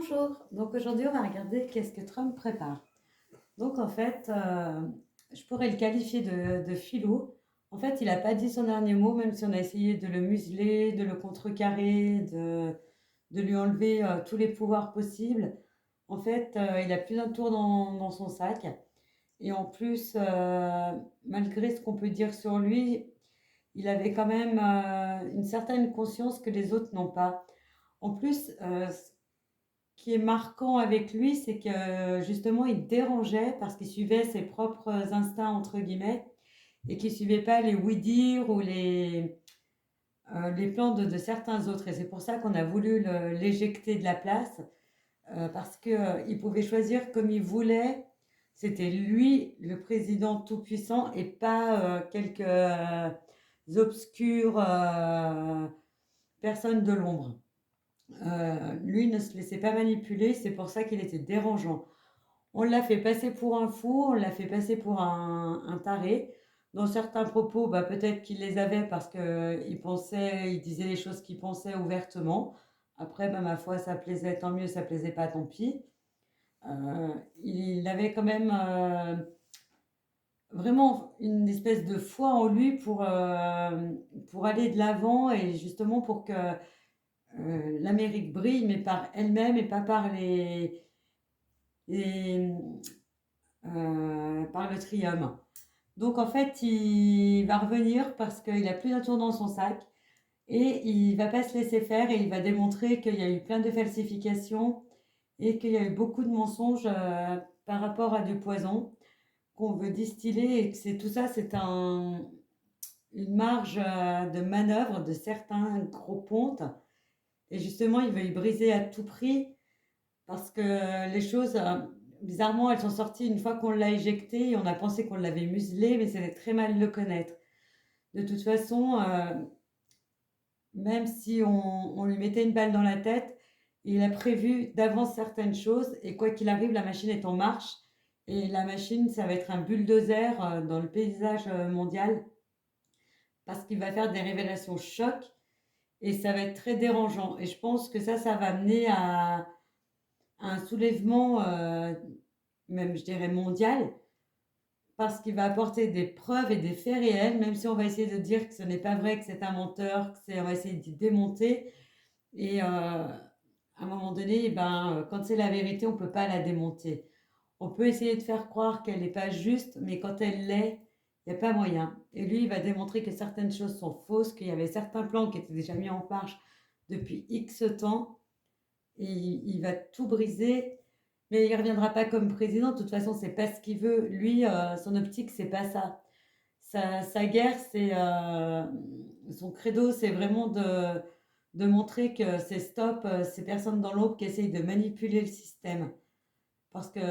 Bonjour, donc aujourd'hui on va regarder qu'est-ce que Trump prépare. Donc en fait, je pourrais le qualifier de filou. En fait, il n'a pas dit son dernier mot, même si on a essayé de le museler, de le contrecarrer, de lui enlever tous les pouvoirs possibles. En fait, il a plus d'un tour dans son sac. Et en plus, malgré ce qu'on peut dire sur lui, il avait quand même une certaine conscience que les autres n'ont pas. En plus, ce qui est marquant avec lui, c'est que justement, il dérangeait parce qu'il suivait ses propres instincts, entre guillemets, et qu'il ne suivait pas les oui-dire ou les plans de certains autres. Et c'est pour ça qu'on a voulu l'éjecter de la place, parce qu'il pouvait choisir comme il voulait. C'était lui, le président tout-puissant, et pas quelques obscures personnes de l'ombre. Lui ne se laissait pas manipuler, c'est pour ça qu'il était dérangeant. On l'a fait passer pour un fou, on l'a fait passer pour un taré. Dans certains propos, bah, peut-être qu'il les avait parce qu'il pensait, il disait les choses qu'il pensait ouvertement. Après, bah, ma foi, ça plaisait, tant mieux, ça plaisait pas, tant pis. Il avait quand même vraiment une espèce de foi en lui pour aller de l'avant et justement pour que l'Amérique brille, mais par elle-même et pas les, par le trium. Donc en fait, il va revenir parce qu'il a plus d'un tour dans son sac et il va pas se laisser faire et il va démontrer qu'il y a eu plein de falsifications et qu'il y a eu beaucoup de mensonges par rapport à du poison qu'on veut distiller et que c'est tout ça, c'est une marge de manœuvre de certains gros pontes. Et justement, il veut y briser à tout prix parce que les choses, bizarrement, elles sont sorties une fois qu'on l'a éjecté et on a pensé qu'on l'avait muselé, mais c'était très mal le connaître. De toute façon, même si on lui mettait une balle dans la tête, il a prévu d'avance certaines choses et quoi qu'il arrive, la machine est en marche. Et la machine, ça va être un bulldozer dans le paysage mondial parce qu'il va faire des révélations chocs et ça va être très dérangeant. Et je pense que ça va amener à un soulèvement, même je dirais mondial, parce qu'il va apporter des preuves et des faits réels, même si on va essayer de dire que ce n'est pas vrai, que c'est un menteur, on va essayer d'y démonter. Et à un moment donné, eh ben, quand c'est la vérité, on ne peut pas la démonter. On peut essayer de faire croire qu'elle n'est pas juste, mais quand elle l'est, il n'y a pas moyen. Et lui, il va démontrer que certaines choses sont fausses, qu'il y avait certains plans qui étaient déjà mis en marche depuis X temps, et il va tout briser, mais il ne reviendra pas comme président. De toute façon, c'est pas ce qu'il veut. Lui, son optique, c'est pas ça. Sa guerre, c'est son credo, c'est vraiment de montrer que c'est stop, ces personnes dans l'ombre qui essayent de manipuler le système. Parce que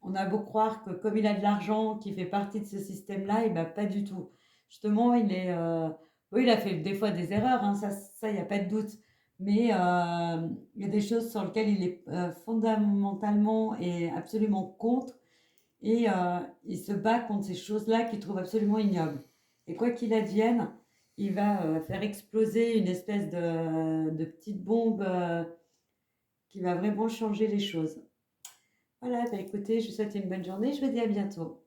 on a beau croire que comme il a de l'argent, qui fait partie de ce système-là, et ben pas du tout. Justement, oui, il a fait des fois des erreurs, hein, ça, il n'y a pas de doute. Mais il y a des choses sur lesquelles il est fondamentalement et absolument contre. Et il se bat contre ces choses-là qu'il trouve absolument ignobles. Et quoi qu'il advienne, il va faire exploser une espèce de petite bombe qui va vraiment changer les choses. Voilà, bah écoutez, je vous souhaite une bonne journée, je vous dis à bientôt.